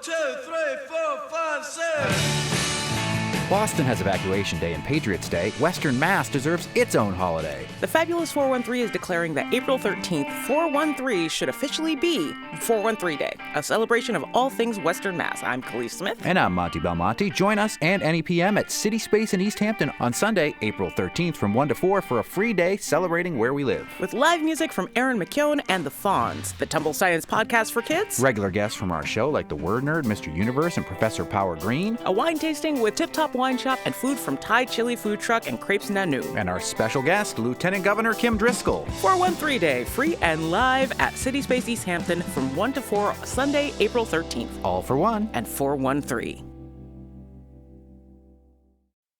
6. Boston has Evacuation Day and Patriots Day. Western Mass deserves its own holiday. The Fabulous 413 is declaring that April 13th, 413 should officially be 413 Day, a celebration of all things Western Mass. I'm Khalees Smith. And I'm Monty Belmonte. Join us and NEPM at City Space in East Hampton on Sunday, April 13th from 1 to 4 for a free day celebrating where we live. With live music from Aaron McKeown and the Fawns, the Tumble Science podcast for kids, regular guests from our show like the Word Nerd, Mr. Universe, and Professor Power Green, a wine tasting with Tip Top Wine Shop, and food from Thai Chili Food Truck and Crepes Nanu. And our special guest, Lieutenant Governor Kim Driscoll. 413 Day, free and live at City Space East Hampton from 1 to 4 Sunday, April 13th. All for one. And 413.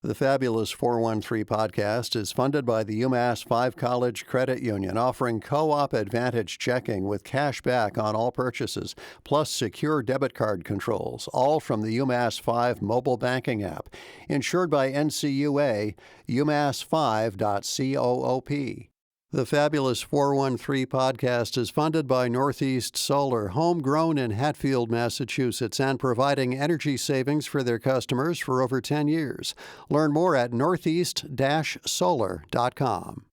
The Fabulous 413 podcast is funded by the UMass 5 College Credit Union, offering Co-op Advantage checking with cash back on all purchases, plus secure debit card controls, all from the UMass 5 mobile banking app. Insured by NCUA, umass5.coop. The Fabulous 413 podcast is funded by Northeast Solar, homegrown in Hatfield, Massachusetts, and providing energy savings for their customers for over 10 years. Learn more at northeast-solar.com.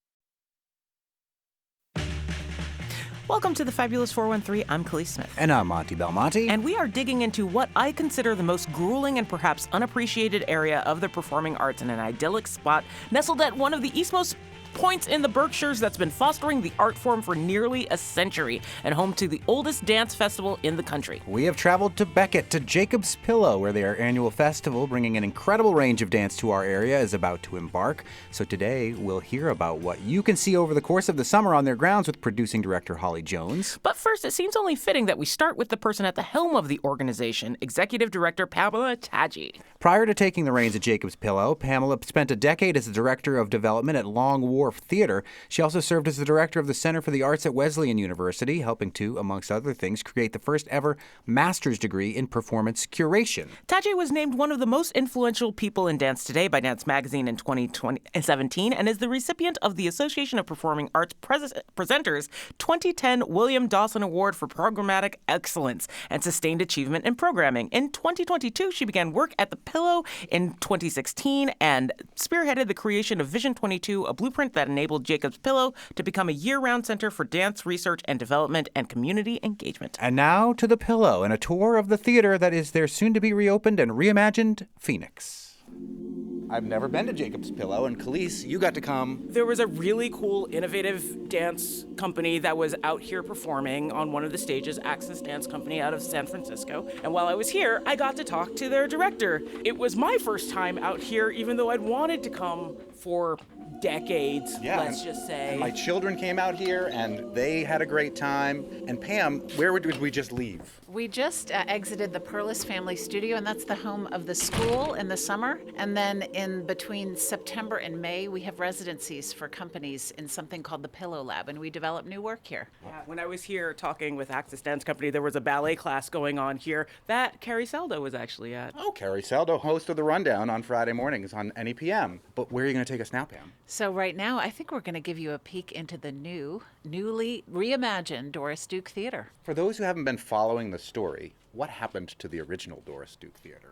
Welcome to the Fabulous 413. I'm Khalees Smith. And I'm Monty Belmonte. And we are digging into what I consider the most grueling and perhaps unappreciated area of the performing arts in an idyllic spot nestled at one of the eastmost points in the Berkshires that's been fostering the art form for nearly a century and home to the oldest dance festival in the country. We have traveled to Beckett, to Jacob's Pillow, where their annual festival, bringing an incredible range of dance to our area, is about to embark. So today, we'll hear about what you can see over the course of the summer on their grounds with producing director Holly Jones. But first, it seems only fitting that we start with the person at the helm of the organization, Executive Director Pamela Tadji. Prior to taking the reins at Jacob's Pillow, Pamela spent a decade as the Director of Development at Long Wharf Theater. She also served as the Director of the Center for the Arts at Wesleyan University, helping to, amongst other things, create the first ever master's degree in performance curation. Tadji was named one of the most influential people in dance today by Dance Magazine in 2017 and is the recipient of the Association of Performing Arts Presenters 2010 William Dawson Award for Programmatic Excellence and Sustained Achievement in Programming. In 2022, she began work at the Pillow in 2016 and spearheaded the creation of Vision 22, a blueprint that enabled Jacob's Pillow to become a year-round center for dance research and development and community engagement. And now to the Pillow and a tour of the theater that is their soon-to-be reopened and reimagined Phoenix. I've never been to Jacob's Pillow, and Khalees, you got to come. There was a really cool, innovative dance company that was out here performing on one of the stages, Axis Dance Company out of San Francisco. And while I was here, I got to talk to their director. It was my first time out here, even though I'd wanted to come for decades, let's just say. My children came out here, and they had a great time. And Pam, where did we just leave? We just exited the Perlis Family Studio, and that's the home of the school in the summer. And then in between September and May, we have residencies for companies in something called the Pillow Lab, and we develop new work here. Yeah, when I was here talking with Axis Dance Company, there was a ballet class going on here that Carrie Saldo was actually at. Oh, Carrie Saldo, host of The Rundown on Friday mornings on NEPM. But where are you going to take us now, Pam? So right now, I think we're going to give you a peek into the newly reimagined Doris Duke Theater. For those who haven't been following the story, what happened to the original Doris Duke Theater?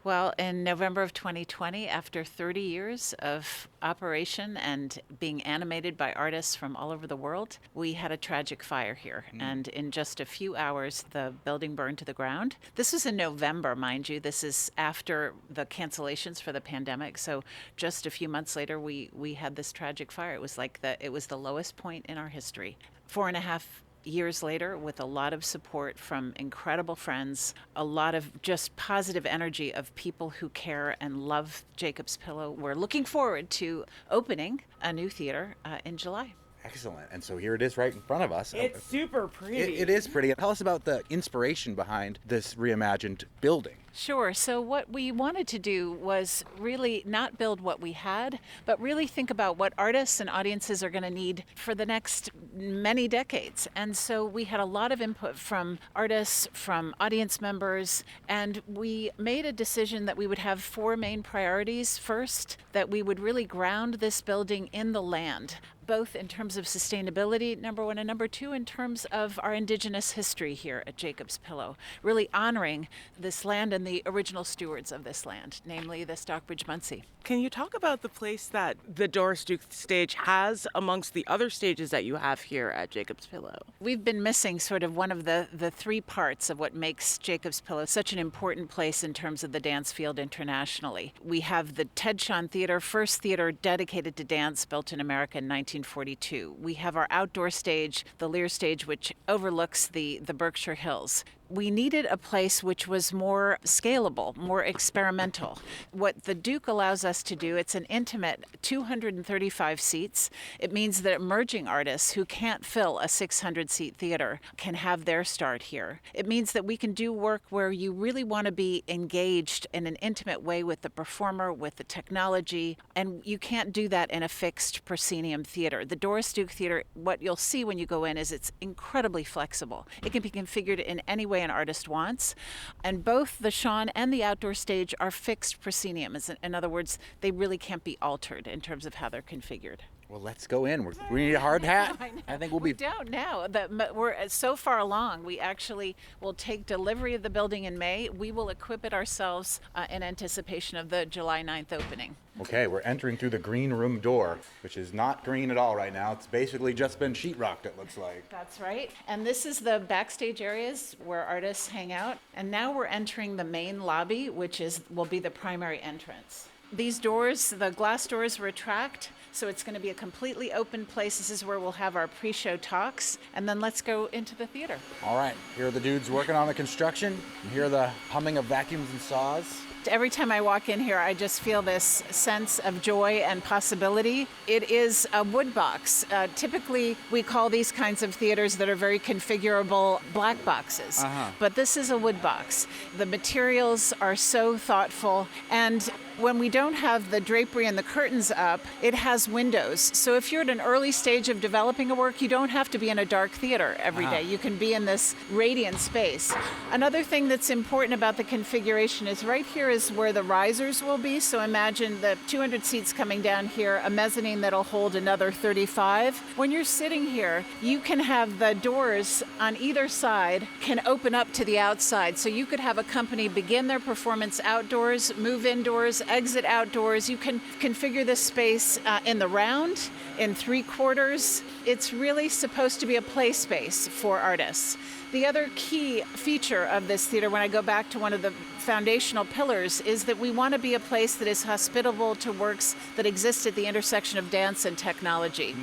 Well, in November of 2020, after 30 years of operation and being animated by artists from all over the world, we had a tragic fire here. And in just a few hours, the building burned to the ground. This was in November, mind you. This is after the cancellations for the pandemic. So just a few months later, we had this tragic fire. It was like it was the lowest point in our history. 4.5 years later, with a lot of support from incredible friends, a lot of just positive energy of people who care and love Jacob's Pillow, we're looking forward to opening a new theater in July. Excellent. And so here it is right in front of us. It's super pretty. It is pretty. Tell us about the inspiration behind this reimagined building. Sure. So what we wanted to do was really not build what we had, but really think about what artists and audiences are going to need for the next many decades. And so we had a lot of input from artists, from audience members, and we made a decision that we would have 4 main priorities. First, that we would really ground this building in the land. both in terms of sustainability, number one, and number two, in terms of our indigenous history here at Jacob's Pillow, really honoring this land and the original stewards of this land, namely the Stockbridge Munsee. Can you talk about the place that the Doris Duke stage has amongst the other stages that you have here at Jacob's Pillow? We've been missing sort of one of the three parts of what makes Jacob's Pillow such an important place in terms of the dance field internationally. We have the Ted Shawn Theater, first theater dedicated to dance, built in America in 1942. We have our outdoor stage, the Lear stage, which overlooks the Berkshire Hills. We needed a place which was more scalable, more experimental. What the Duke allows us to do, it's an intimate 235 seats. It means that emerging artists who can't fill a 600-seat theater can have their start here. It means that we can do work where you really want to be engaged in an intimate way with the performer, with the technology, and you can't do that in a fixed proscenium theater. The Doris Duke Theater, what you'll see when you go in is it's incredibly flexible. It can be configured in any way an artist wants, and both the Shawn and the outdoor stage are fixed proscenium. In other words, they really can't be altered in terms of how they're configured. Well, let's go in. We need a hard hat. I think we'll be. We don't know. We're so far along. We actually will take delivery of the building in May. We will equip it ourselves in anticipation of the July 9th opening. Okay, we're entering through the green room door, which is not green at all right now. It's basically just been sheetrocked, it looks like. That's right. And this is the backstage areas where artists hang out. And now we're entering the main lobby, which will be the primary entrance. These doors, the glass doors, retract, so it's going to be a completely open place. This is where we'll have our pre-show talks, and then let's go into the theater. All right, here are the dudes working on the construction. You hear the humming of vacuums and saws. Every time I walk in here, I just feel this sense of joy and possibility. It is a wood box. Typically, we call these kinds of theaters that are very configurable black boxes, but this is a wood box. The materials are so thoughtful, and when we don't have the drapery and the curtains up, it has windows. So if you're at an early stage of developing a work, you don't have to be in a dark theater every day. You can be in this radiant space. Another thing that's important about the configuration is right here is where the risers will be. So imagine the 200 seats coming down here, a mezzanine that'll hold another 35. When you're sitting here, you can have the doors on either side can open up to the outside. So you could have a company begin their performance outdoors, move indoors, exit outdoors. You can configure this space in the round, in 3/4. It's really supposed to be a play space for artists. The other key feature of this theater, when I go back to one of the foundational pillars, is that we want to be a place that is hospitable to works that exist at the intersection of dance and technology.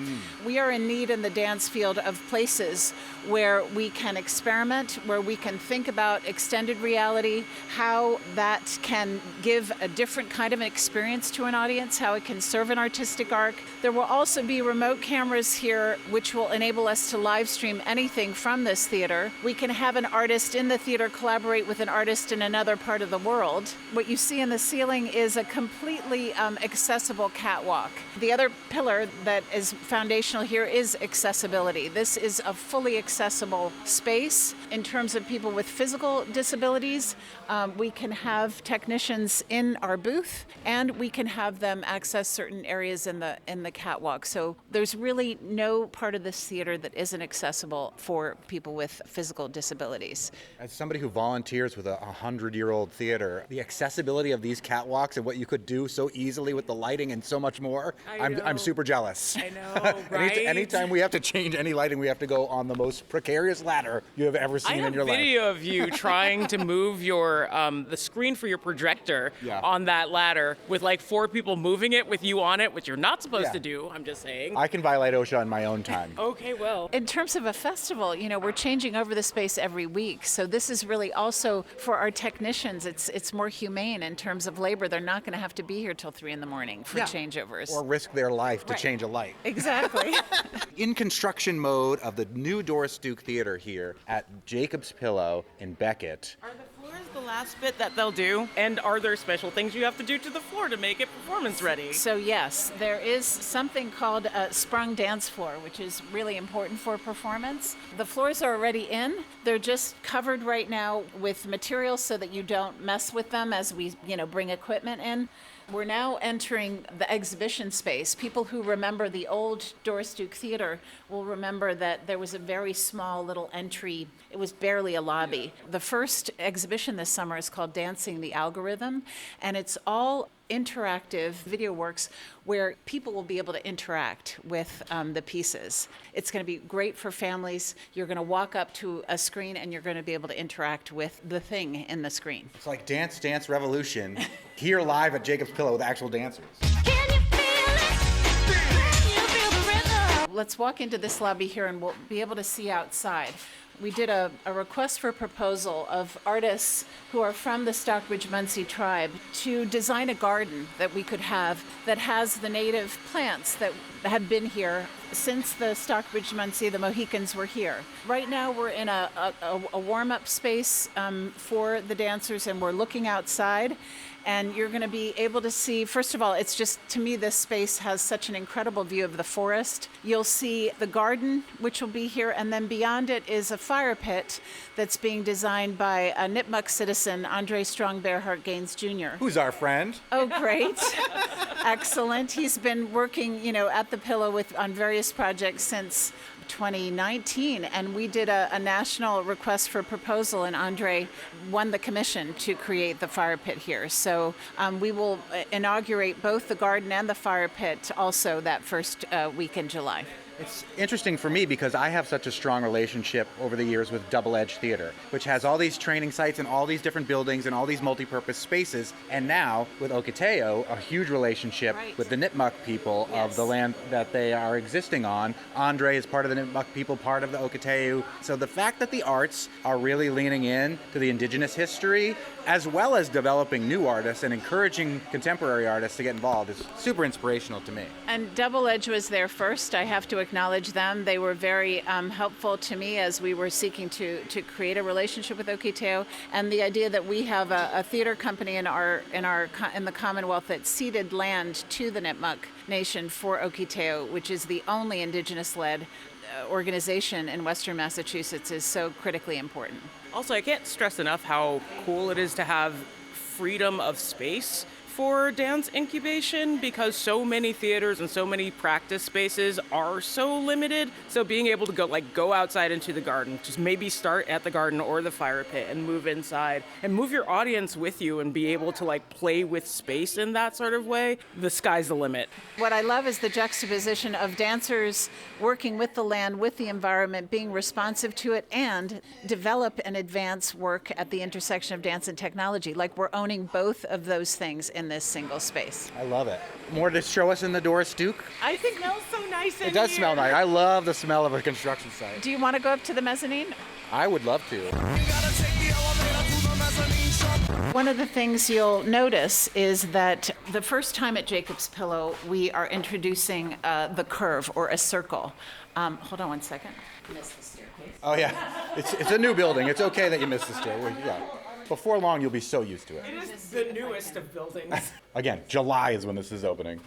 We are in need in the dance field of places where we can experiment, where we can think about extended reality, how that can give a different kind of an experience to an audience, how it can serve an artistic arc. There will also be remote cameras here, which will enable us to live stream anything from this theater. We can have an artist in the theater collaborate with an artist in another part of the world. What you see in the ceiling is a completely accessible catwalk. The other pillar that is foundational here is accessibility. This is a fully accessible space. In terms of people with physical disabilities, we can have technicians in our booth, and we can have them access certain areas in the catwalk. So there's really no part of this theater that isn't accessible for people with physical disabilities. As somebody who volunteers with a 100-year-old theater, the accessibility of these catwalks and what you could do so easily with the lighting and so much more, I'm super jealous. I know, right? Anytime we have to change any lighting, we have to go on the most precarious ladder you have ever seen in your life. I have video of you trying to move your the screen for your projector on that ladder with like 4 people moving it with you on it, which you're not supposed to do, I'm just saying. I can violate OSHA on my own time. Okay, well. In terms of a festival, we're changing over the space every week. So this is really also for our technicians. It's more humane in terms of labor. They're not going to have to be here till 3 a.m. for changeovers. Or risk their life to change a light. Exactly. In construction mode of the new Doris Duke Theater here at Jacob's Pillow in Beckett. Are the floors the last bit that they'll do? And are there special things you have to do to the floor to make it performance ready? So yes, there is something called a sprung dance floor, which is really important for performance. The floors are already in. They're just covered right now with materials so that you don't mess with them as we, bring equipment in. We're now entering the exhibition space. People who remember the old Doris Duke Theater will remember that there was a very small little entry. It was barely a lobby. The first exhibition this summer is called Dancing the Algorithm, and it's all interactive video works where people will be able to interact with the pieces. It's going to be great for families. You're going to walk up to a screen and you're going to be able to interact with the thing in the screen. It's like Dance Dance Revolution here live at Jacob's Pillow with actual dancers. Can you feel it? Can you feel the rhythm? Let's walk into this lobby here and we'll be able to see outside. We did a request for proposal of artists who are from the Stockbridge-Munsee tribe to design a garden that we could have that has the native plants that have been here since the Stockbridge-Munsee, the Mohicans were here. Right now we're in a warm-up space for the dancers, and we're looking outside. And you're going to be able to see, first of all, it's just, to me, this space has such an incredible view of the forest. You'll see the garden, which will be here, and then beyond it is a fire pit that's being designed by a Nipmuc citizen, Andre Strong Bearheart Gaines Jr. Who's our friend? Oh, great. Excellent. He's been working, at the Pillow on various projects since 2019, and we did a national request for proposal, and Andre won the commission to create the fire pit here. So we will inaugurate both the garden and the fire pit also that first week in July. It's interesting for me because I have such a strong relationship over the years with Double Edge Theater, which has all these training sites and all these different buildings and all these multi-purpose spaces. And now with Okateo, a huge relationship with the Nipmuc people of the land that they are existing on. Andre is part of the Nipmuc people, part of the Okateo. So the fact that the arts are really leaning in to the indigenous history, as well as developing new artists and encouraging contemporary artists to get involved, is super inspirational to me. And Double Edge was there first. I have to acknowledge them. They were very helpful to me as we were seeking to create a relationship with Okateo. And the idea that we have a theater company in the Commonwealth that ceded land to the Nipmuc Nation for Okateo, which is the only indigenous-led organization in Western Massachusetts, is so critically important. Also, I can't stress enough how cool it is to have freedom of space for dance incubation, because so many theaters and so many practice spaces are so limited. So being able to go outside into the garden, just maybe start at the garden or the fire pit and move inside and move your audience with you and be able to play with space in that sort of way, the sky's the limit. What I love is the juxtaposition of dancers working with the land, with the environment, being responsive to it, and develop and advance work at the intersection of dance and technology. We're owning both of those things in this single space. I love it. More to show us in the Doris Duke? I think it smells so nice in here. It does smell nice. I love the smell of a construction site. Do you want to go up to the mezzanine? I would love to. One of the things you'll notice is that the first time at Jacob's Pillow, we are introducing the curve, or a circle. Hold on one second. I missed the staircase. Oh yeah, it's a new building. It's okay that you missed the stairway. Yeah. Before long, you'll be so used to it. It is the newest of buildings. Again, July is when this is opening.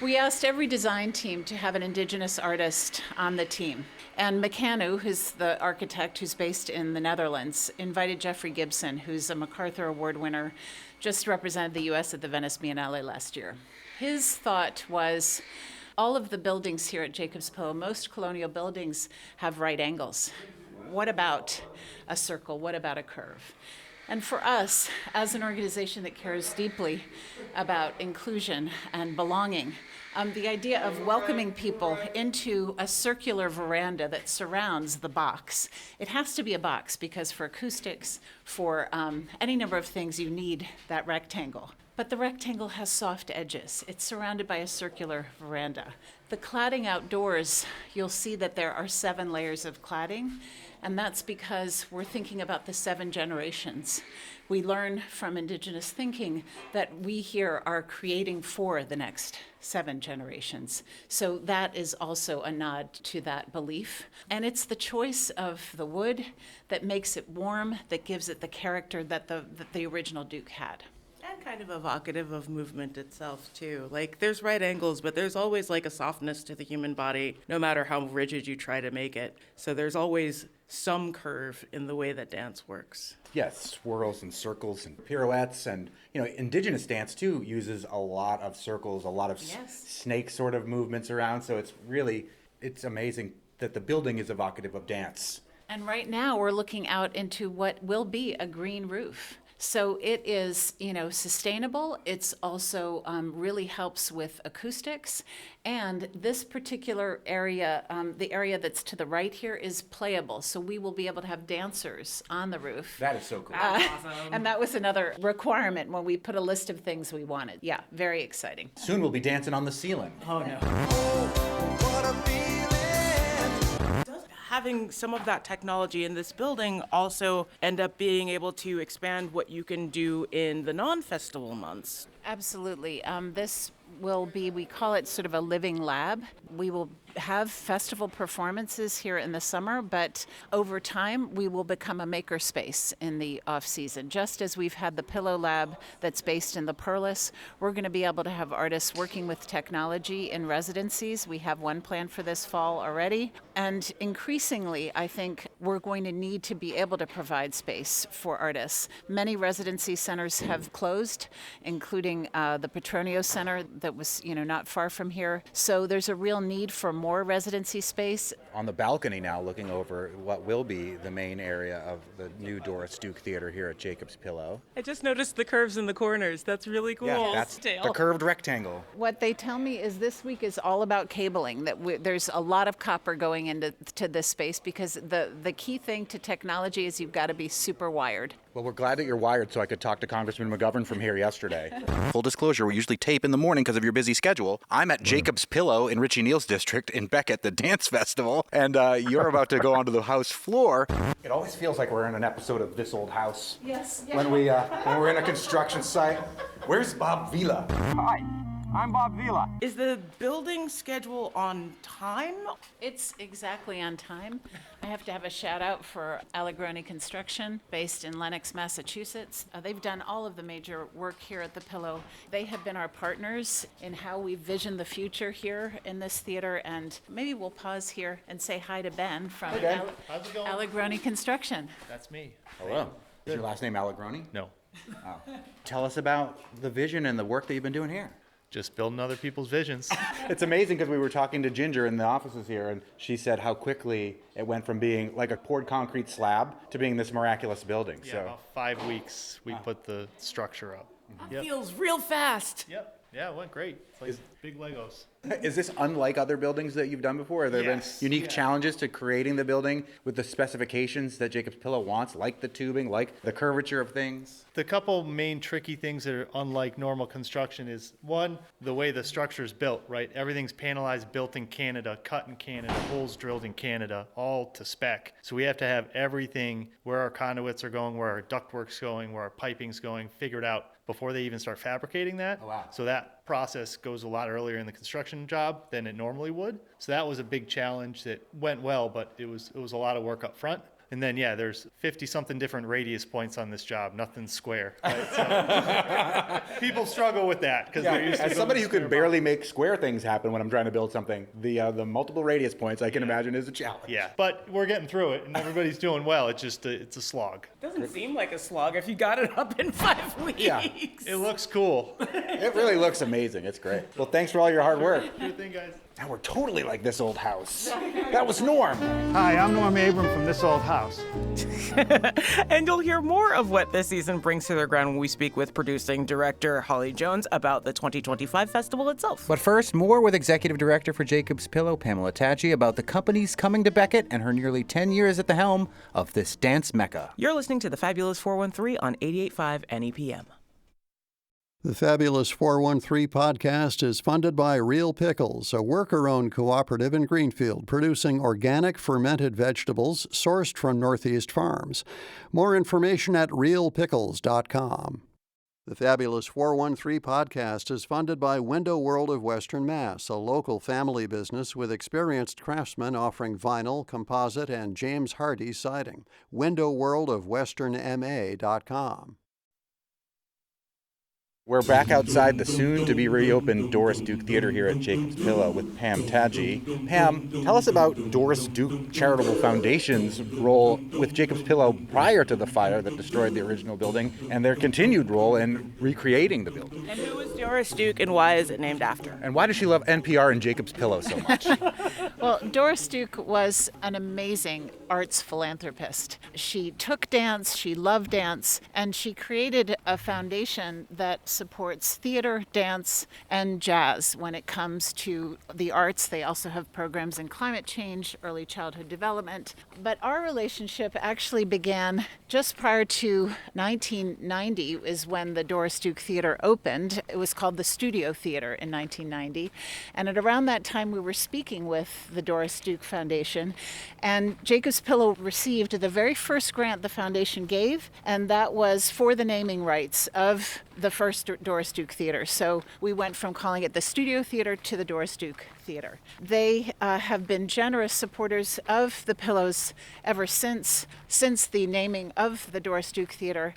We asked every design team to have an Indigenous artist on the team. And McCannu, who's the architect who's based in the Netherlands, invited Jeffrey Gibson, who's a MacArthur Award winner, just represented the U.S. at the Venice Biennale last year. His thought was, all of the buildings here at Jacob's Pillow, most colonial buildings have right angles. What about a circle? What about a curve? And for us, as an organization that cares deeply about inclusion and belonging, the idea of welcoming people into a circular veranda that surrounds the box. It has to be a box because for acoustics, for any number of things, you need that rectangle. But the rectangle has soft edges. It's surrounded by a circular veranda. The cladding outdoors, you'll see that there are 7 layers of cladding, and that's because we're thinking about the 7 generations. We learn from Indigenous thinking that we here are creating for the next 7 generations. So that is also a nod to that belief. And it's the choice of the wood that makes it warm, that gives it the character that the original Duke had. And kind of evocative of movement itself, too. Like, there's right angles, but there's always, like, a softness to the human body, no matter how rigid you try to make it. So there's always some curve in the way that dance works. Yes, swirls and circles and pirouettes, and indigenous dance too uses a lot of circles, a lot of snake sort of movements around. So it's amazing that the building is evocative of dance. And right now we're looking out into what will be a green roof. So it is, sustainable. It's also really helps with acoustics. And this particular area, the area that's to the right here, is playable. So we will be able to have dancers on the roof. That is so cool. Awesome. And that was another requirement when we put a list of things we wanted. Yeah, very exciting. Soon we'll be dancing on the ceiling. Oh, no. What a feeling. Having some of that technology in this building also end up being able to expand what you can do in the non-festival months. Absolutely. This will be, we call it sort of a living lab. We will have festival performances here in the summer, but over time we will become a maker space in the off season. Just as we've had the Pillow Lab that's based in the Perlis, we're going to be able to have artists working with technology in residencies. We have one planned for this fall already. And increasingly, I think we're going to need to be able to provide space for artists. Many residency centers have closed, including the Petronio Center that was, not far from here. So there's a real need for more residency space. On the balcony now, looking over what will be the main area of the new Doris Duke Theater here at Jacob's Pillow. I just noticed the curves in the corners. That's really cool. Yeah, that's the curved rectangle. What they tell me is this week is all about cabling, that there's a lot of copper going into this space because the key thing to technology is you've got to be super wired. Well, we're glad that you're wired so I could talk to Congressman McGovern from here yesterday. Full disclosure, we usually tape in the morning because of your busy schedule. I'm at Jacob's Pillow in Richie Neal's district in Beckett, the dance festival, and you're about to go onto the house floor. It always feels like we're in an episode of This Old House. Yes. When we're in a construction site. Where's Bob Vila? Hi, I'm Bob Vila. Is the building schedule on time? It's exactly on time. I have to have a shout out for Allegroni Construction, based in Lenox, Massachusetts. They've done all of the major work here at the Pillow. They have been our partners in how we vision the future here in this theater. And maybe we'll pause here and say hi to Ben from How's it going? Allegroni Construction. That's me. Hello. Is your last name Allegroni? No, Oh. Tell us about the vision and the work that you've been doing here. just building other people's visions. It's amazing because we were talking to Ginger in the offices here, and she said how quickly it went from being like a poured concrete slab to being this miraculous building. Yeah, So about 5 weeks we put the structure up. Yep. Feels real fast. Yep. Yeah, it went great. It's like big Legos. is this unlike other buildings that you've done before? Have there Yes, been unique yeah. challenges to creating the building with the specifications that Jacob's Pillow wants, like the tubing, like the curvature of things? The couple main tricky things that are unlike normal construction is, one, the way the structure is built, right? Everything's panelized, built in Canada, cut in Canada, holes drilled in Canada, all to spec. So we have to have everything, where our conduits are going, where our ductwork's going, where our piping's going, figured out before they even start fabricating that. Oh, wow. So that process goes a lot earlier in the construction job than it normally would. So that was a big challenge that went well, but it was a lot of work up front. And then, yeah, there's 50-something different radius points on this job. Nothing's square. Right? So people struggle with that because they're used to As somebody who building could square barely make square things happen when I'm trying to build something, the multiple radius points I can imagine is a challenge. boxes. Yeah, but we're getting through it, and everybody's doing well. It's just it's a slog. Doesn't seem like a slog if you got it up in 5 weeks. Yeah. It looks cool. It really looks amazing. It's great. Well, thanks for all your hard work. Good thing, guys. Now we're totally like This Old House. That was Norm. Hi, I'm Norm Abram from This Old House. And you'll hear more of what this season brings to the ground when we speak with producing director Holly Jones about the 2025 festival itself. But first, more with Executive Director for Jacob's Pillow, Pamela Taggi, about the company's coming to Beckett and her nearly 10 years at the helm of this dance mecca. You're listening to the Fabulous 413 on 88.5 NEPM. The Fabulous 413 podcast is funded by Real Pickles, a worker-owned cooperative in Greenfield, producing organic fermented vegetables sourced from Northeast farms. More information at realpickles.com. The Fabulous 413 podcast is funded by Window World of Western Mass, a local family business with experienced craftsmen offering vinyl, composite, and James Hardie siding. windowworldofwesternma.com. We're back outside the soon-to-be reopened Doris Duke Theater here at Jacob's Pillow with Pam Tadji. Pam, tell us about Doris Duke Charitable Foundation's role with Jacob's Pillow prior to the fire that destroyed the original building and their continued role in recreating the building. And who is Doris Duke and why is it named after? And why does she love NPR and Jacob's Pillow so much? Well, Doris Duke was an amazing arts philanthropist. She took dance, she loved dance, and she created a foundation that supports theater, dance, and jazz when it comes to the arts. They also have programs in climate change, early childhood development. But our relationship actually began just prior to 1990 is when the Doris Duke Theater opened. It was called the Studio Theater in 1990. And at around that time, we were speaking with the Doris Duke Foundation, and Jacob's Pillow received the very first grant the foundation gave, and that was for the naming rights of the first Doris Duke Theater. So we went from calling it the Studio Theater to the Doris Duke Theater. They have been generous supporters of the Pillows ever since the naming of the Doris Duke Theater.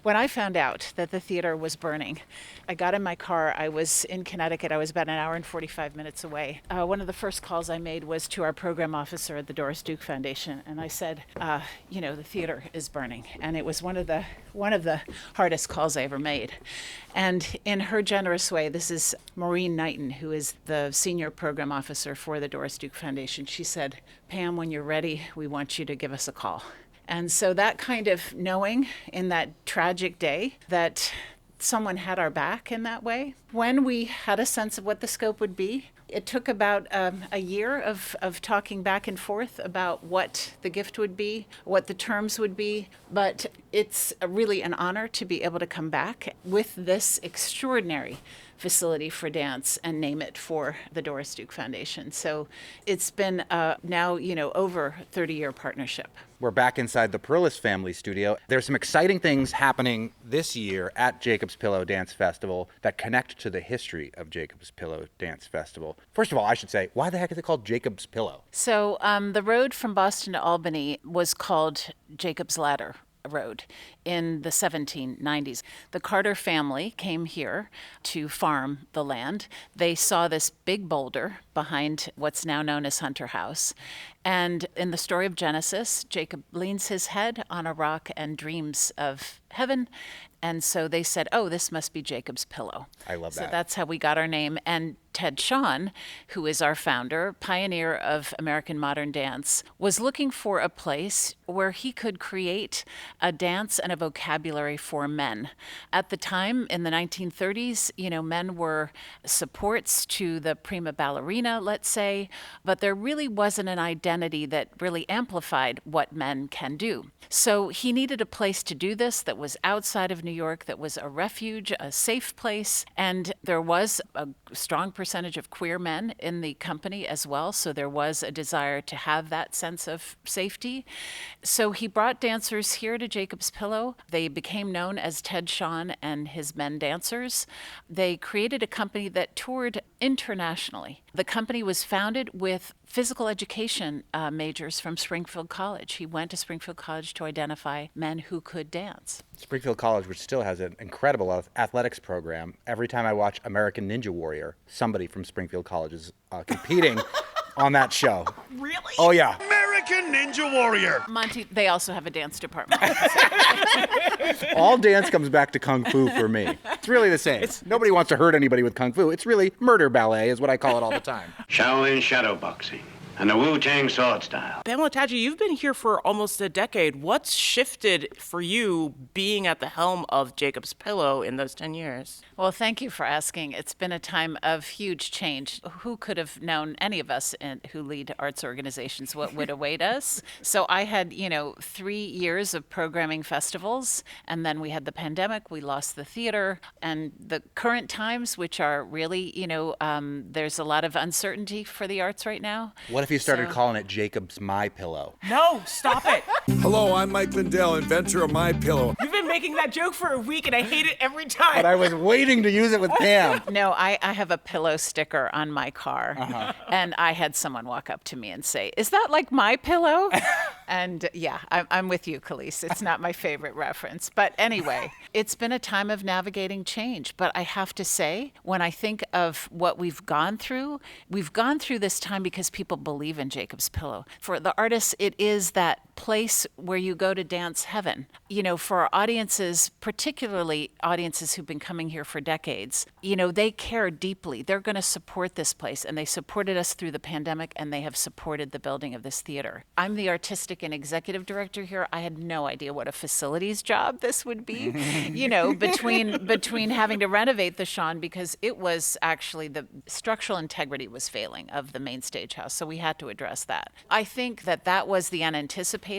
When I found out that the theater was burning, I got in my car. I was in Connecticut. I was about an hour and 45 minutes away. One of the first calls I made was to our program officer at the Doris Duke Foundation, and I said, the theater is burning. And it was one of the hardest calls I ever made. And in her generous way, this is Maureen Knighton, who is the senior program officer for the Doris Duke Foundation. She said, "Pam, when you're ready, we want you to give us a call." And so that kind of knowing in that tragic day that someone had our back in that way, when we had a sense of what the scope would be, it took about a year of talking back and forth about what the gift would be, what the terms would be. But it's really an honor to be able to come back with this extraordinary facility for dance and name it for the Doris Duke Foundation. So it's been now, over 30-year partnership. We're back inside the Perlis family studio. There's some exciting things happening this year at Jacob's Pillow Dance Festival that connect to the history of Jacob's Pillow Dance Festival. First of all, I should say, why the heck is it called Jacob's Pillow? So the road from Boston to Albany was called Jacob's Ladder Road in the 1790s. The Carter family came here to farm the land. They saw this big boulder behind what's now known as Hunter House. And in the story of Genesis, Jacob leans his head on a rock and dreams of heaven. And so they said, oh, this must be Jacob's Pillow. I love that. So that's how we got our name. And Ted Shawn, who is our founder, pioneer of American modern dance, was looking for a place where he could create a dance and a vocabulary for men. At the time, in the 1930s, men were supports to the prima ballerina, let's say, but there really wasn't an identity that really amplified what men can do. So he needed a place to do this that was outside of New York, that was a refuge, a safe place, and there was a strong percentage of queer men in the company as well, so there was a desire to have that sense of safety. So he brought dancers here to Jacob's Pillow. They became known as Ted Shawn and his Men Dancers. They created a company that toured internationally. The company was founded with physical education majors from Springfield College. He went to Springfield College to identify men who could dance. Springfield College, which still has an incredible athletics program. Every time I watch American Ninja Warrior, somebody from Springfield College is competing on that show. Really? Oh, yeah. American Ninja Warrior. Monty, they also have a dance department. All dance comes back to Kung Fu for me. It's really the same. Nobody wants to hurt anybody with Kung Fu. It's really murder ballet is what I call it all the time. Shaolin shadow boxing and the Wu-Tang sword style. Pamela Tadji, you've been here for almost a decade. What's shifted for you being at the helm of Jacob's Pillow in those 10 years? Well, thank you for asking. It's been a time of huge change. Who could have known, any of us who lead arts organizations, what would await us? So I had, 3 years of programming festivals, and then we had the pandemic, we lost the theater, and the current times, which are really, there's a lot of uncertainty for the arts right now. What if you started calling it Jacob's My Pillow? No, stop it. Hello, I'm Mike Lindell, inventor of My Pillow. You've been making that joke for a week, and I hate it every time. But I was waiting to use it with Pam. No, I have a pillow sticker on my car, and I had someone walk up to me and say, "Is that like my pillow?" And yeah, I'm with you, Khalees. It's not my favorite reference. But anyway, it's been a time of navigating change. But I have to say, when I think of what we've gone through this time because people believe in Jacob's Pillow. For the artists, it is that place where you go to dance heaven. You know, for our audiences, particularly audiences who've been coming here for decades, you know, they care deeply. They're going to support this place, and they supported us through the pandemic, and they have supported the building of this theater. I'm the artistic and executive director here. I had no idea what a facilities job this would be, you know, between having to renovate the Sean, because it was actually the structural integrity was failing of the main stage house. So we had to address that. I think that was the unanticipated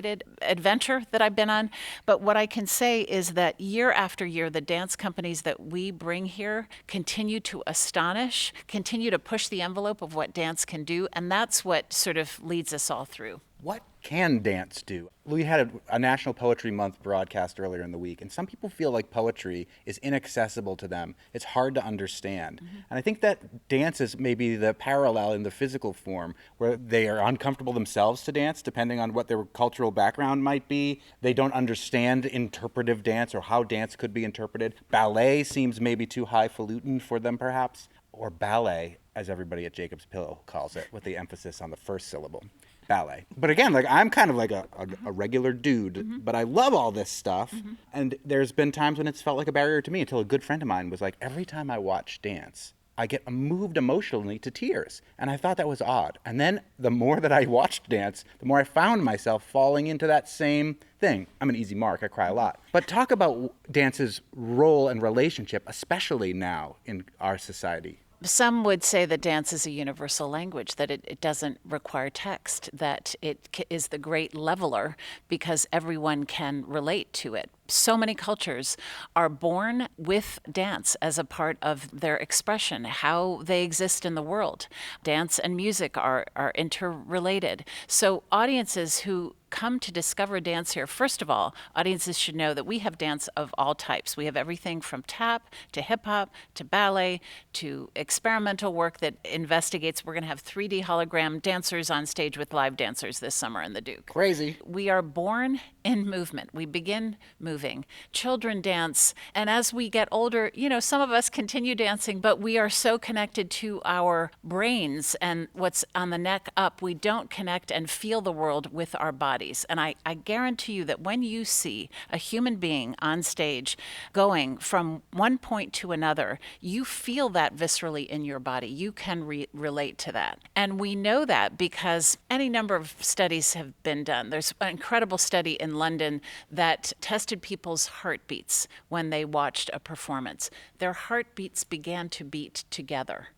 adventure that I've been on. But what I can say is that year after year, the dance companies that we bring here continue to astonish, continue to push the envelope of what dance can do. And that's what sort of leads us all through. What can dance do? We had a National Poetry Month broadcast earlier in the week, and some people feel like poetry is inaccessible to them. It's hard to understand. And I think that dance is maybe the parallel in the physical form, where they are uncomfortable themselves to dance, depending on what their cultural background might be. They don't understand interpretive dance or how dance could be interpreted. Ballet seems maybe too highfalutin for them, perhaps. Or ballet, as everybody at Jacob's Pillow calls it, with the emphasis on the first syllable. Ballet. But again, like I'm kind of like a regular dude, but I love all this stuff. And there's been times when it's felt like a barrier to me, until a good friend of mine was like, every time I watch dance, I get moved emotionally to tears. And I thought that was odd. And then the more that I watched dance, the more I found myself falling into that same thing. I'm an easy mark. I cry a lot. But talk about dance's role and relationship, especially now in our society. Some would say that dance is a universal language, that it doesn't require text, that it is the great leveler because everyone can relate to it. So many cultures are born with dance as a part of their expression, how they exist in the world. Dance and music are interrelated. So audiences who come to discover dance here, first of all, audiences should know that we have dance of all types. We have everything from tap to hip hop to ballet to experimental work that investigates. We're going to have 3D hologram dancers on stage with live dancers this summer in the Duke. Crazy. We are born in movement. We begin moving. Children dance. And as we get older, you know, some of us continue dancing, but we are so connected to our brains and what's on the neck up. We don't connect and feel the world with our bodies. And I guarantee you that when you see a human being on stage going from one point to another, you feel that viscerally in your body. You can relate to that. And we know that because any number of studies have been done. There's an incredible study in London that tested people's heartbeats when they watched a performance. Their heartbeats began to beat together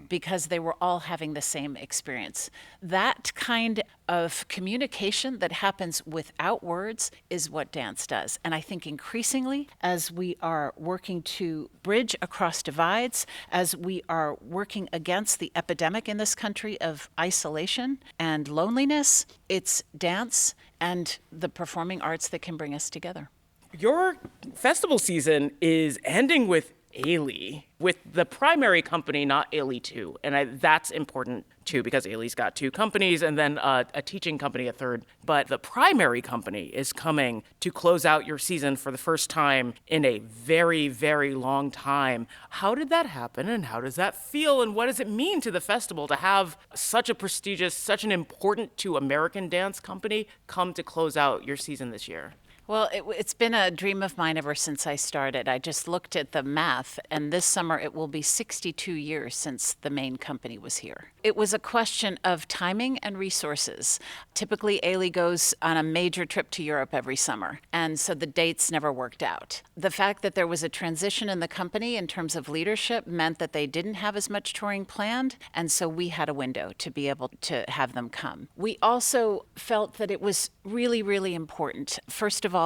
because they were all having the same experience. That kind of communication that happens without words is what dance does. And I think increasingly, as we are working to bridge across divides, as we are working against the epidemic in this country of isolation and loneliness, it's dance and the performing arts that can bring us together. Your festival season is ending with Ailey, with the primary company, not Ailey 2. And that's important too, because Ailey's got 2 companies and then a teaching company, a third. But the primary company is coming to close out your season for the first time in a very, very long time. How did that happen, and how does that feel, and what does it mean to the festival to have such a prestigious, such an important to American dance company come to close out your season this year? Well, it's been a dream of mine ever since I started. I just looked at the math, and this summer it will be 62 years since the main company was here. It was a question of timing and resources. Typically, Ailey goes on a major trip to Europe every summer, and so the dates never worked out. The fact that there was a transition in the company in terms of leadership meant that they didn't have as much touring planned, and so we had a window to be able to have them come. We also felt that it was really, really important. First of all,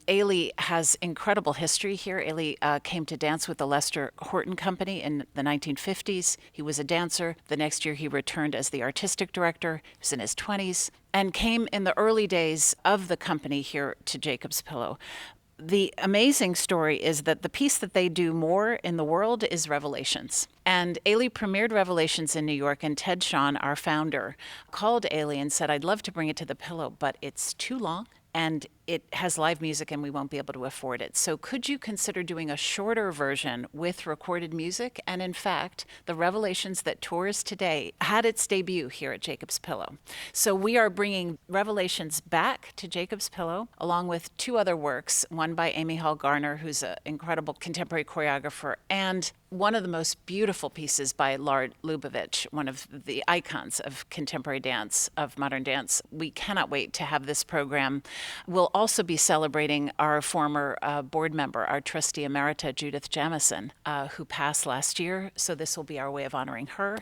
Ailey has incredible history here. Ailey came to dance with the Lester Horton Company in the 1950s. He was a dancer. The next year he returned as the artistic director. He was in his 20s and came in the early days of the company here to Jacob's Pillow. the amazing story is that the piece that they do more in the world is Revelations. And Ailey premiered Revelations in New York, and Ted Sean, our founder, called Ailey and said, I'd love to bring it to the Pillow, but it's too long and it has live music and we won't be able to afford it. So could you consider doing a shorter version with recorded music? And in fact, the Revelations that tours today had its debut here at Jacob's Pillow. So we are bringing Revelations back to Jacob's Pillow, along with 2 other works, one by Amy Hall Garner, who's an incredible contemporary choreographer, and one of the most beautiful pieces by Lard Lubavitch, one of the icons of contemporary dance, of modern dance. We cannot wait to have this program. We'll also be celebrating our former board member, our trustee emerita, Judith Jamison, who passed last year. So this will be our way of honoring her.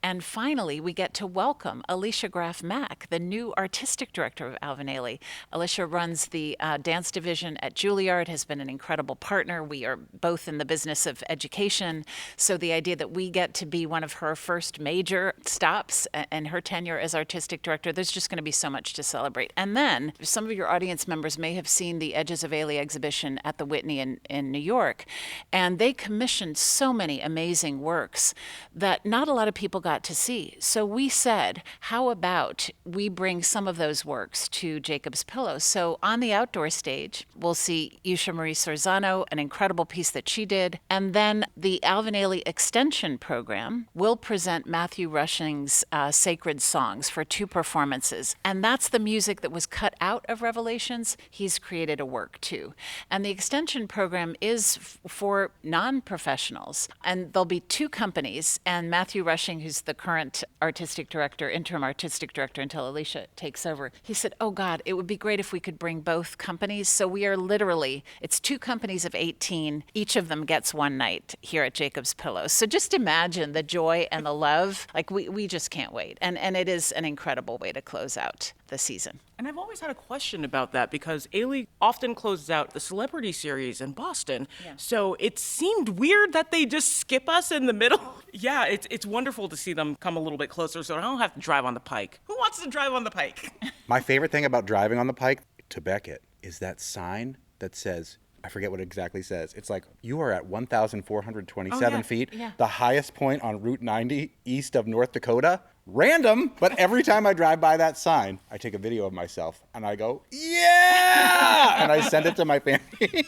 And finally, we get to welcome Alicia Graf Mack, the new artistic director of Alvin Ailey. Alicia runs the dance division at Juilliard, has been an incredible partner. We are both in the business of education. So the idea that we get to be one of her first major stops and her tenure as artistic director, there's just going to be so much to celebrate. And then some of your audience members may have seen the Edges of Ailey exhibition at the Whitney in New York. And they commissioned so many amazing works that not a lot of people got to see. So we said, how about we bring some of those works to Jacob's Pillow? So on the outdoor stage, we'll see Yusha Marie Sorzano, an incredible piece that she did. And then the Alvin Ailey Extension Program will present Matthew Rushing's Sacred Songs for 2 performances. And that's the music that was cut out of Revelations. He's created a work too. And the Extension Program is for non-professionals. And there'll be 2 companies. And Matthew Rushing, who's the current artistic director, interim artistic director until Alicia takes over, he said, oh God, it would be great if we could bring both companies. So we are literally, it's 2 companies of 18. Each of them gets 1 night here at Jacob's Pillow. So just imagine the joy and the love. Like we just can't wait. And it is an incredible way to close out the season. And I've always had a question about that because Ailey often closes out the Celebrity Series in Boston. Yeah. So it seemed weird that they just skip us in the middle. Yeah, it's wonderful to see them come a little bit closer so I don't have to drive on the Pike. Who wants to drive on the Pike? My favorite thing about driving on the Pike to Beckett is that sign that says, I forget what it exactly says. It's like, you are at 1,427 feet, the highest point on Route 90 east of North Dakota. Random, but every time I drive by that sign, I take a video of myself and I go, yeah! And I send it to my family.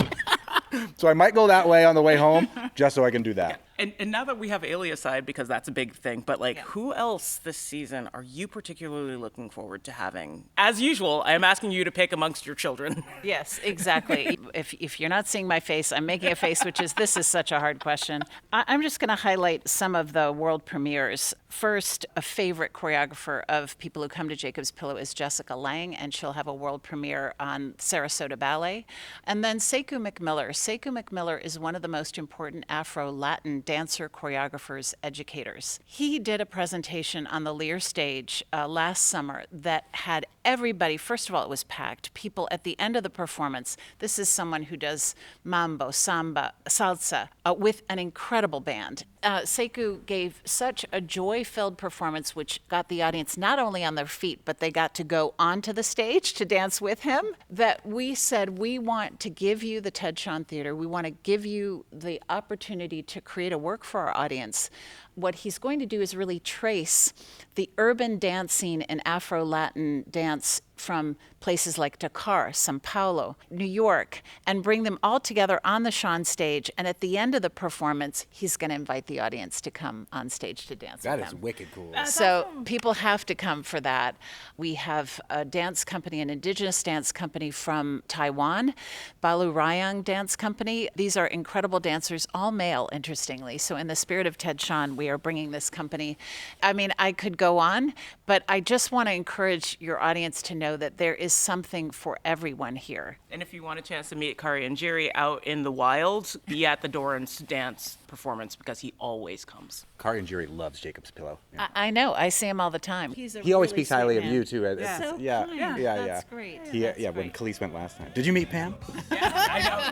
So I might go that way on the way home just so I can do that. And now that we have Ailey aside, because that's a big thing, but who else this season are you particularly looking forward to having? As usual, I am asking you to pick amongst your children. Yes, exactly. If you're not seeing my face, I'm making a face, this is such a hard question. I'm just going to highlight some of the world premieres. First, a favorite choreographer of people who come to Jacob's Pillow is Jessica Lange, and she'll have a world premiere on Sarasota Ballet. And then Sekou McMiller. Sekou McMiller is one of the most important Afro-Latin dancer, choreographers, educators. He did a presentation on the Lear stage last summer that had everybody, first of all, it was packed. People at the end of the performance, this is someone who does mambo, samba, salsa, with an incredible band. Sekou gave such a joy-filled performance, which got the audience not only on their feet, but they got to go onto the stage to dance with him, that we said, we want to give you the Ted Sean Theater. We want to give you the opportunity to create a work for our audience. What he's going to do is really trace the urban dance scene in Afro-Latin dance from places like Dakar, Sao Paulo, New York, and bring them all together on the Sean stage. And at the end of the performance, he's going to invite the audience to come on stage to dance with him. That is wicked cool. So people have to come for that. We have a dance company, an indigenous dance company from Taiwan, Balu Rayang Dance Company. These are incredible dancers, all male, interestingly. So in the spirit of Ted Sean, we are bringing this company. I mean, I could go on, but I just want to encourage your audience to know that there is something for everyone here. And if you want a chance to meet Kari and Jerry out in the wild, be at the Doran's dance performance because he always comes. Kari and Jerry loves Jacob's Pillow. Yeah. I know. I see him all the time. He always speaks highly of you, too. Yeah. So kind. That's great. When Khalees went last time. Did you meet Pam? I know.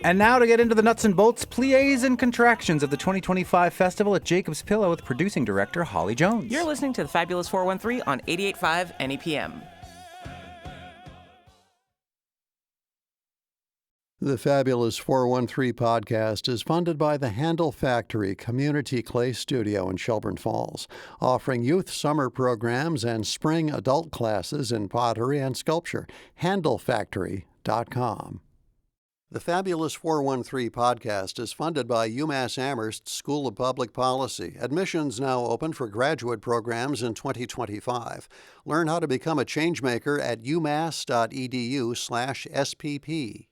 And now to get into the nuts and bolts, pliés and contractions of the 2025 festival at Jacob's Pillow with producing director Holly Jones. You're listening to the Fabulous 413 on 88.5 NEPM. The Fabulous 413 podcast is funded by the Handle Factory Community Clay Studio in Shelburne Falls, offering youth summer programs and spring adult classes in pottery and sculpture. HandleFactory.com. The Fabulous 413 podcast is funded by UMass Amherst School of Public Policy. Admissions now open for graduate programs in 2025. Learn how to become a changemaker at umass.edu/SPP.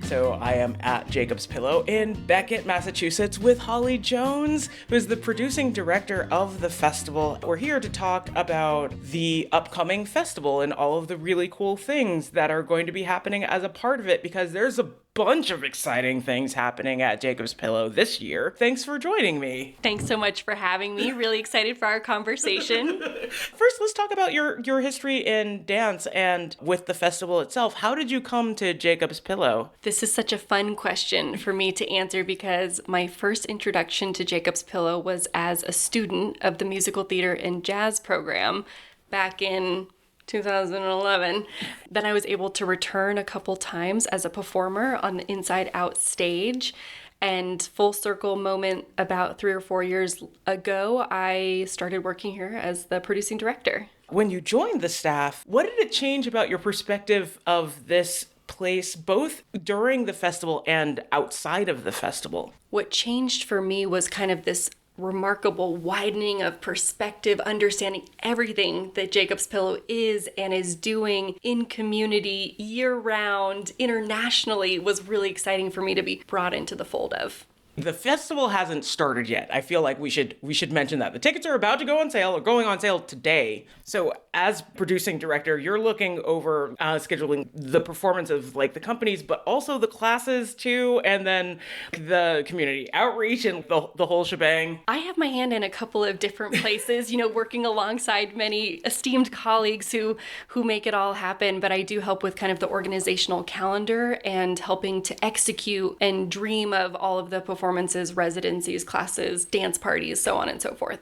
So I am at Jacob's Pillow in Beckett, Massachusetts with Holly Jones, who is the producing director of the festival. We're here to talk about the upcoming festival and all of the really cool things that are going to be happening as a part of it, because there's a bunch of exciting things happening at Jacob's Pillow this year. Thanks for joining me. Thanks so much for having me. Really excited for our conversation. First, let's talk about your history in dance and with the festival itself. How did you come to Jacob's Pillow? This is such a fun question for me to answer because my first introduction to Jacob's Pillow was as a student of the musical theater and jazz program back in 2011. Then I was able to return a couple times as a performer on the Inside Out stage. And full circle moment, about 3 or 4 years ago, I started working here as the producing director. When you joined the staff, what did it change about your perspective of this place, both during the festival and outside of the festival? What changed for me was kind of this remarkable widening of perspective, understanding everything that Jacob's Pillow is and is doing in community year-round, internationally, was really exciting for me to be brought into the fold of. The festival hasn't started yet. I feel like we should mention that. The tickets are about to go on sale, or going on sale today. So as producing director, you're looking over scheduling the performance of like the companies, but also the classes too, and then the community outreach and the whole shebang. I have my hand in a couple of different places, working alongside many esteemed colleagues who make it all happen, but I do help with kind of the organizational calendar and helping to execute and dream of all of the performances, residencies, classes, dance parties, so on and so forth.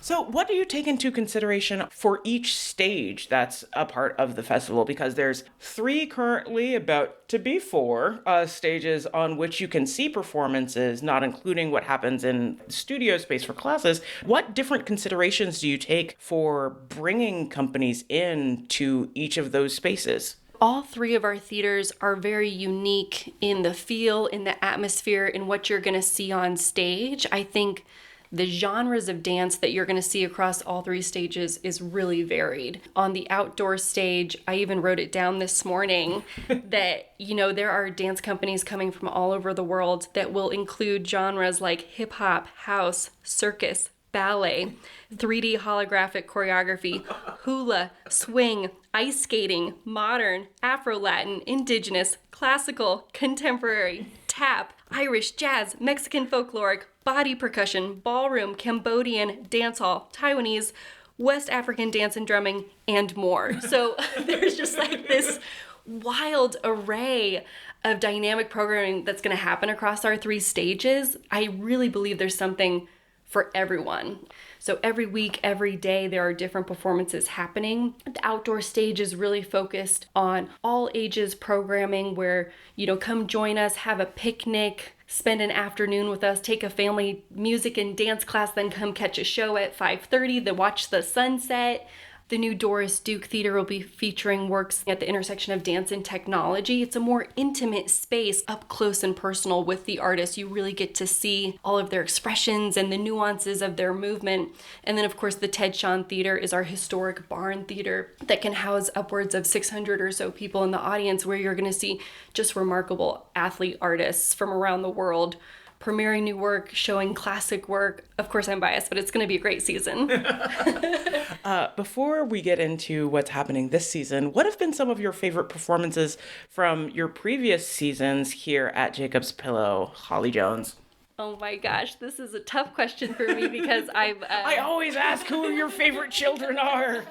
So what do you take into consideration for each stage that's a part of the festival? Because there's 3 currently, about to be 4 stages on which you can see performances, not including what happens in studio space for classes. What different considerations do you take for bringing companies in to each of those spaces? All 3 of our theaters are very unique in the feel, in the atmosphere, in what you're going to see on stage. I think the genres of dance that you're going to see across all 3 stages is really varied. On the outdoor stage, I even wrote it down this morning that, there are dance companies coming from all over the world that will include genres like hip hop, house, circus, ballet, 3D holographic choreography, hula, swing, ice skating, modern, Afro-Latin, indigenous, classical, contemporary, tap, Irish, jazz, Mexican folkloric, body percussion, ballroom, Cambodian, dancehall, Taiwanese, West African dance and drumming, and more. So there's just like this wild array of dynamic programming that's going to happen across our 3 stages. I really believe there's something for everyone. So every week, every day, there are different performances happening. The outdoor stage is really focused on all ages programming where, come join us, have a picnic, spend an afternoon with us, take a family music and dance class, then come catch a show at 5:30, then watch the sunset. The new Doris Duke Theater will be featuring works at the intersection of dance and technology. It's a more intimate space, up close and personal with the artists. You really get to see all of their expressions and the nuances of their movement. And then, of course, the Ted Shawn Theater is our historic barn theater that can house upwards of 600 or so people in the audience, where you're going to see just remarkable athlete artists from around the world premiering new work, showing classic work. Of course, I'm biased, but it's going to be a great season. Before we get into what's happening this season, what have been some of your favorite performances from your previous seasons here at Jacob's Pillow, Holly Jones? Oh my gosh, this is a tough question for me because I always ask who your favorite children are.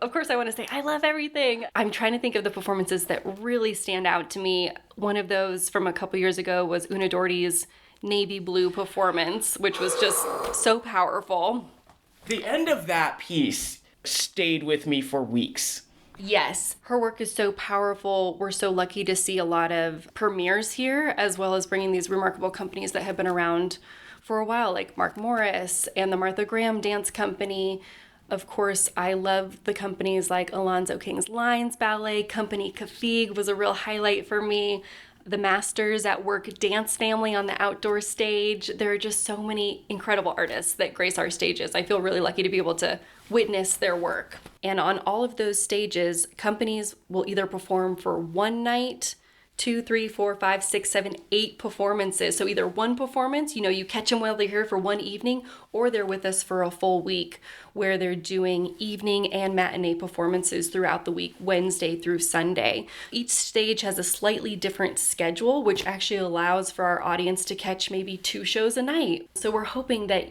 Of course, I want to say I love everything. I'm trying to think of the performances that really stand out to me. One of those from a couple years ago was Una Doherty's Navy Blue performance, which was just so powerful. The end of that piece stayed with me for weeks. Yes, her work is so powerful. We're so lucky to see a lot of premieres here, as well as bringing these remarkable companies that have been around for a while, like Mark Morris and the Martha Graham Dance Company. Of course, I love the companies like Alonzo King's Lines Ballet Company. Kafig was a real highlight for me. The Masters at Work Dance Family on the outdoor stage. There are just so many incredible artists that grace our stages. I feel really lucky to be able to witness their work. And on all of those stages, companies will either perform for one night, 2, 3, 4, 5, 6, 7, 8 performances. So either one performance, you catch them while they're here for one evening, or they're with us for a full week where they're doing evening and matinee performances throughout the week, Wednesday through Sunday. Each stage has a slightly different schedule, which actually allows for our audience to catch maybe 2 shows a night. So we're hoping that,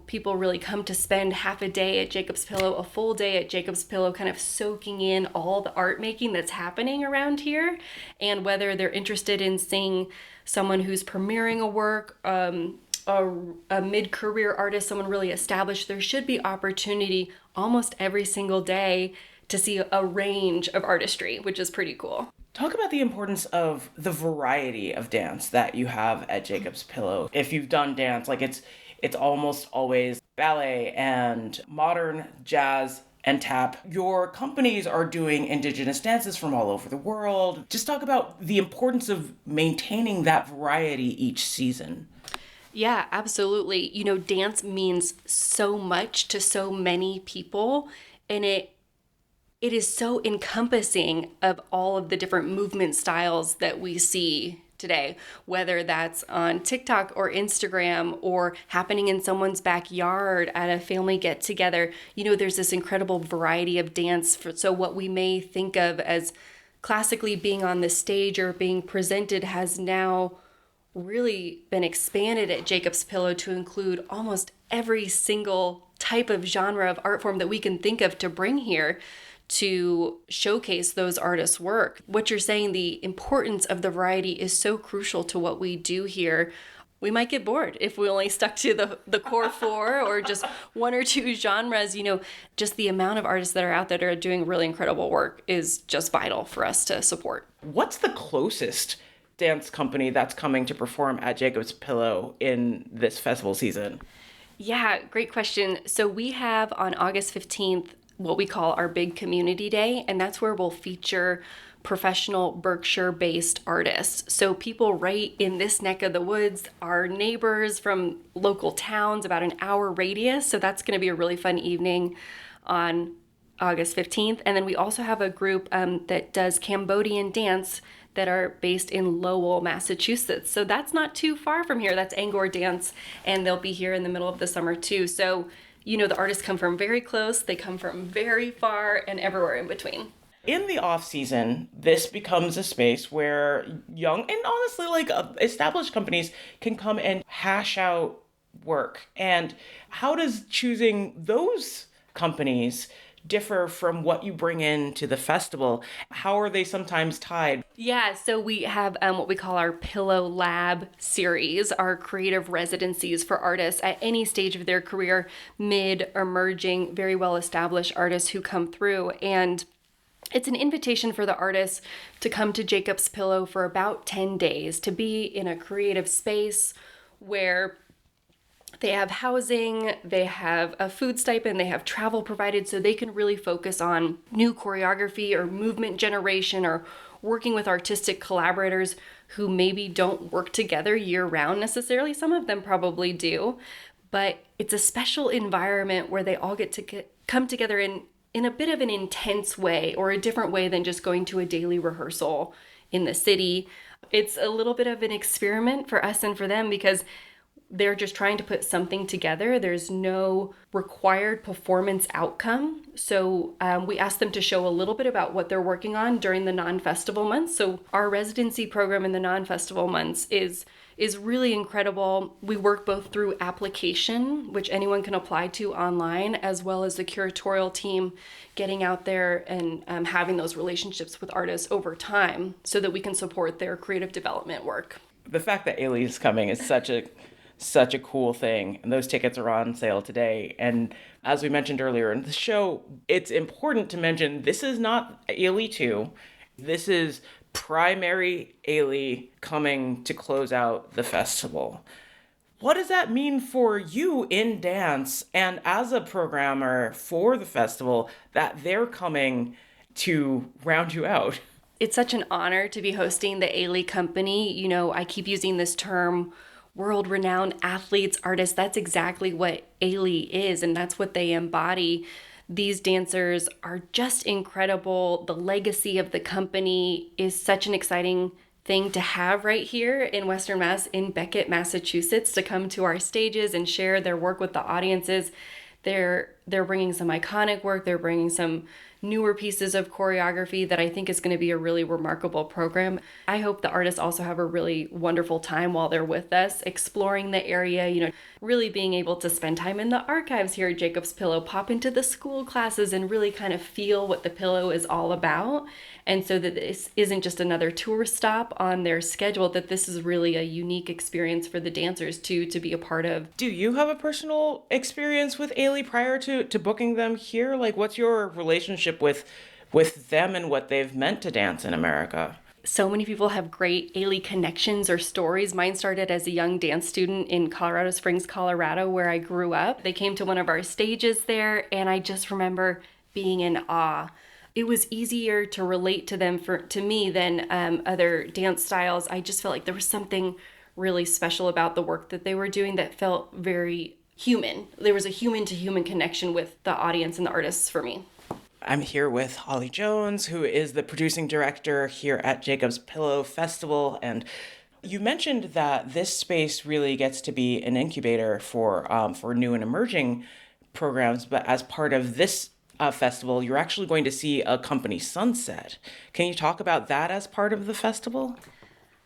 people really come to spend half a day at Jacob's Pillow, a full day at Jacob's Pillow, kind of soaking in all the art making that's happening around here. And whether they're interested in seeing someone who's premiering a work, a mid-career artist, someone really established, there should be opportunity almost every single day to see a range of artistry, which is pretty cool. Talk about the importance of the variety of dance that you have at Jacob's Pillow. If you've done dance, it's almost always ballet and modern jazz and tap. Your companies are doing indigenous dances from all over the world. Just talk about the importance of maintaining that variety each season. Yeah, absolutely. Dance means so much to so many people, and it is so encompassing of all of the different movement styles that we see today, whether that's on TikTok or Instagram or happening in someone's backyard at a family get together. There's this incredible variety of dance. So what we may think of as classically being on the stage or being presented has now really been expanded at Jacob's Pillow to include almost every single type of genre of art form that we can think of to bring here to showcase those artists' work. What you're saying, the importance of the variety is so crucial to what we do here. We might get bored if we only stuck to the core 4 or just 1 or 2 genres. Just the amount of artists that are out there that are doing really incredible work is just vital for us to support. What's the closest dance company that's coming to perform at Jacob's Pillow in this festival season? Yeah, great question. So we have on August 15th what we call our big community day, and that's where we'll feature professional Berkshire-based artists. So people right in this neck of the woods, our neighbors from local towns, about an hour radius. So that's going to be a really fun evening on August 15th. And then we also have a group that does Cambodian dance that are based in Lowell, Massachusetts. So that's not too far from here. That's Angkor Dance, and they'll be here in the middle of the summer too. So, the artists come from very close, they come from very far, and everywhere in between. In the off season, this becomes a space where young and honestly established companies can come and hash out work. And how does choosing those companies differ from what you bring into the festival? How are they sometimes tied? Yeah, so we have what we call our Pillow Lab series, our creative residencies for artists at any stage of their career, mid, emerging, very well-established artists who come through. And it's an invitation for the artists to come to Jacob's Pillow for about 10 days, to be in a creative space where they have housing, they have a food stipend, they have travel provided, so they can really focus on new choreography or movement generation or working with artistic collaborators who maybe don't work together year-round necessarily. Some of them probably do, but it's a special environment where they all get to come together in a bit of an intense way or a different way than just going to a daily rehearsal in the city. It's a little bit of an experiment for us and for them because they're just trying to put something together. There's no required performance outcome. So we asked them to show a little bit about what they're working on during the non-festival months. So our residency program in the non-festival months is really incredible. We work both through application, which anyone can apply to online, as well as the curatorial team getting out there and having those relationships with artists over time so that we can support their creative development work. The fact that Ailey is coming is such a such a cool thing. And those tickets are on sale today. And as we mentioned earlier in the show, it's important to mention this is not Ailey 2. This is primary Ailey coming to close out the festival. What does that mean for you in dance and as a programmer for the festival that they're coming to round you out? It's such an honor to be hosting the Ailey Company. You know, I keep using this term, world-renowned athletes, artists. That's exactly what Ailey is, and that's what they embody. These dancers are just incredible. The legacy of the company is such an exciting thing to have right here in Western Mass, in Beckett, Massachusetts, to come to our stages and share their work with the audiences. They're bringing some iconic work. They're bringing some newer pieces of choreography that I think is going to be a really remarkable program. I hope the artists also have a really wonderful time while they're with us, exploring the area, you know, really being able to spend time in the archives here at Jacob's Pillow, pop into the school classes and really kind of feel what the Pillow is all about. And so that this isn't just another tour stop on their schedule, that this is really a unique experience for the dancers to be a part of. Do you have a personal experience with Ailey prior to booking them here? Like, what's your relationship with them and what they've meant to dance in America? So many people have great Ailey connections or stories. Mine started as a young dance student in Colorado Springs, Colorado, where I grew up. They came to one of our stages there, and I just remember being in awe. It was easier to relate to them to me than other dance styles. I just felt like there was something really special about the work that they were doing that felt very human. There was a human-to-human connection with the audience and the artists for me. I'm here with Holly Jones, who is the producing director here at Jacob's Pillow Festival. And you mentioned that this space really gets to be an incubator for new and emerging programs. But as part of this festival, you're actually going to see a company sunset. Can you talk about that as part of the festival?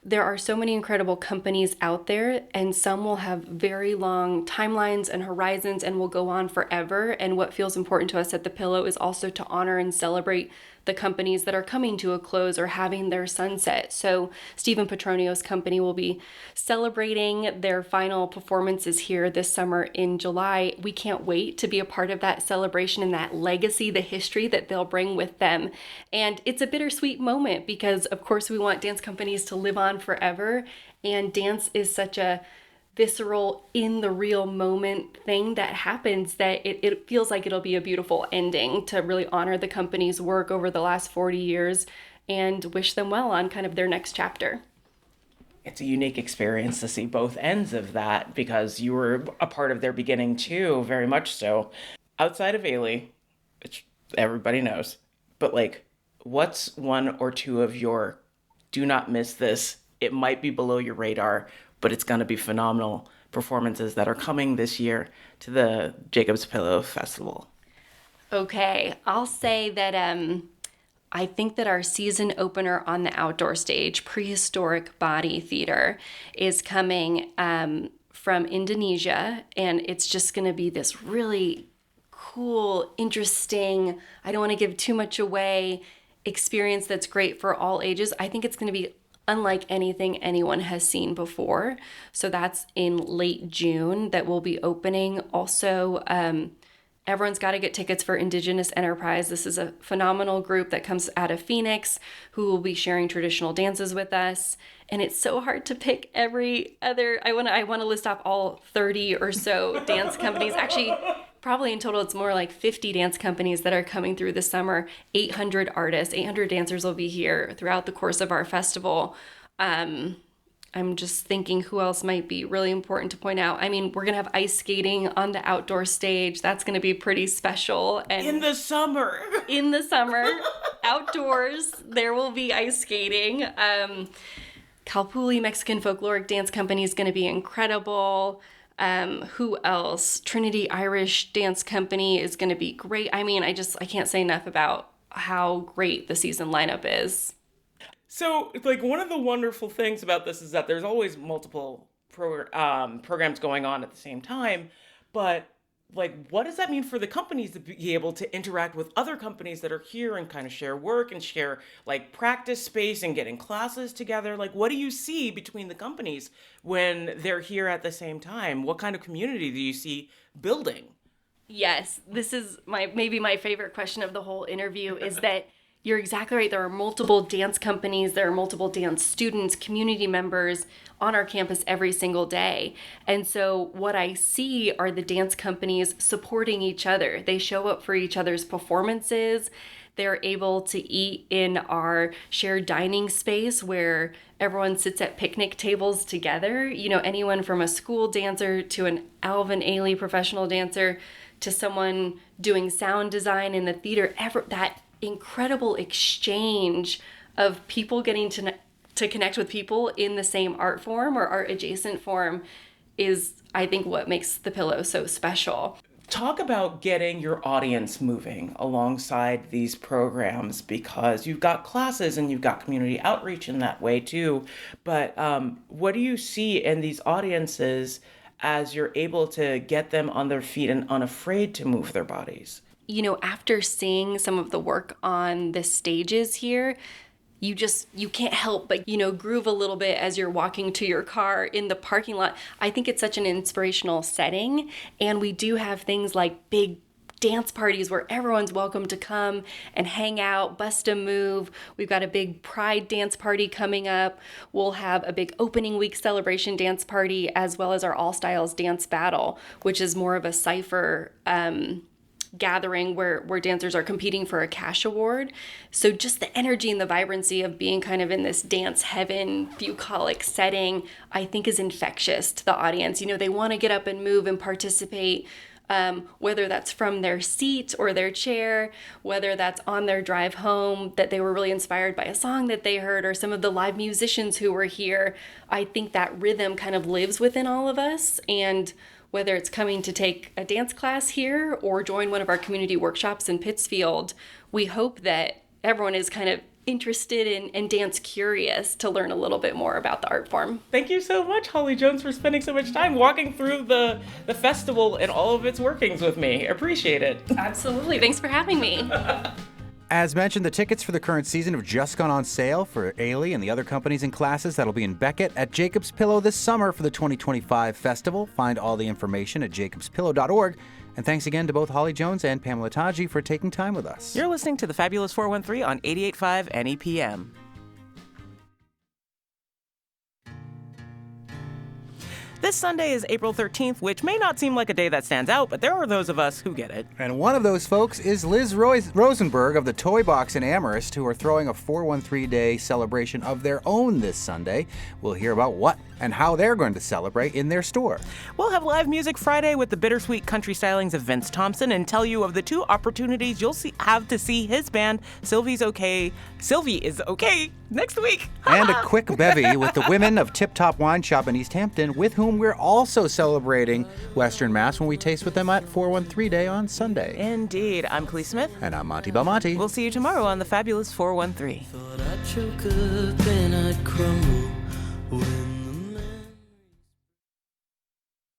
There are so many incredible companies out there, and some will have very long timelines and horizons and will go on forever. And what feels important to us at The Pillow is also to honor and celebrate the companies that are coming to a close or having their sunset. So Stephen Petronio's company will be celebrating their final performances here this summer in July. We can't wait to be a part of that celebration and that legacy, the history that they'll bring with them. And it's a bittersweet moment because, of course, we want dance companies to live on forever. And dance is such a visceral, in the real moment thing that happens that it feels like it'll be a beautiful ending to really honor the company's work over the last 40 years and wish them well on kind of their next chapter. It's a unique experience to see both ends of that because you were a part of their beginning too, very much so. Outside of Ailey, which everybody knows, but like, what's one or two of your do not miss this, it might be below your radar, but it's going to be phenomenal performances that are coming this year to the Jacob's Pillow Festival? Okay, I'll say that I think that our season opener on the outdoor stage, Prehistoric Body Theater, is coming from Indonesia, and it's just going to be this really cool, interesting, I don't want to give too much away, experience that's great for all ages. I think it's going to be unlike anything anyone has seen before. So that's in late June that will be opening. Also, everyone's got to get tickets for Indigenous Enterprise. This is a phenomenal group that comes out of Phoenix who will be sharing traditional dances with us. And it's so hard to pick every other, I want to list off all 30 or so dance companies. Actually, probably in total, it's more like 50 dance companies that are coming through this summer. 800 artists, 800 dancers will be here throughout the course of our festival. I'm just thinking who else might be really important to point out. I mean, we're going to have ice skating on the outdoor stage. That's going to be pretty special. And in the summer. Outdoors, there will be ice skating. Kalpuli Mexican Folkloric Dance Company is going to be incredible. Who else? Trinity Irish Dance Company is going to be great. I mean, I can't say enough about how great the season lineup is. So, like, one of the wonderful things about this is that there's always multiple programs going on at the same time, but like, what does that mean for the companies to be able to interact with other companies that are here and kind of share work and share like practice space and getting classes together? Like, what do you see between the companies when they're here at the same time? What kind of community do you see building? Yes, this is maybe my favorite question of the whole interview is that you're exactly right. There are multiple dance companies, there are multiple dance students, community members on our campus every single day. And so what I see are the dance companies supporting each other. They show up for each other's performances. They're able to eat in our shared dining space where everyone sits at picnic tables together. You know, anyone from a school dancer to an Alvin Ailey professional dancer to someone doing sound design in the theater, that incredible exchange of people getting to connect with people in the same art form or art adjacent form is, I think, what makes the Pillow so special. Talk about getting your audience moving alongside these programs, because you've got classes and you've got community outreach in that way too. But what do you see in these audiences as you're able to get them on their feet and unafraid to move their bodies? You know, after seeing some of the work on the stages here, you can't help but, groove a little bit as you're walking to your car in the parking lot. I think it's such an inspirational setting. And we do have things like big dance parties where everyone's welcome to come and hang out, bust a move. We've got a big Pride dance party coming up. We'll have a big opening week celebration dance party, as well as our All Styles Dance Battle, which is more of a cypher gathering where dancers are competing for a cash award. So just the energy and the vibrancy of being kind of in this dance heaven bucolic setting, I think is infectious to the audience. You know, they want to get up and move and participate, whether that's from their seat or their chair, whether that's on their drive home, that they were really inspired by a song that they heard, or some of the live musicians who were here. I think that rhythm kind of lives within all of us. And whether it's coming to take a dance class here or join one of our community workshops in Pittsfield, we hope that everyone is kind of interested and dance curious to learn a little bit more about the art form. Thank you so much, Holly Jones, for spending so much time walking through the festival and all of its workings with me. Appreciate it. Absolutely. Thanks for having me. As mentioned, the tickets for the current season have just gone on sale for Ailey and the other companies and classes that'll be in Beckett at Jacob's Pillow this summer for the 2025 festival. Find all the information at jacobspillow.org. And thanks again to both Holly Jones and Pamela Taji for taking time with us. You're listening to the Fabulous 413 on 88.5 NEPM. This Sunday is April 13th, which may not seem like a day that stands out, but there are those of us who get it. And one of those folks is Liz Rosenberg of the Toy Box in Amherst, who are throwing a 413-day celebration of their own this Sunday. We'll hear about what and how they're going to celebrate in their store. We'll have live music Friday with the bittersweet country stylings of Vince Thompson and tell you of the 2 opportunities you'll have to see his band, Sylvie is Okay, next week. And a quick bevy with the women of Tip Top Wine Shop in East Hampton, with whom we're also celebrating Western Mass when we taste with them at 413 Day on Sunday. Indeed. I'm Clee Smith. And I'm Monty Belmonte. We'll see you tomorrow on the Fabulous 413. Thought I'd choke up and I'd crumble when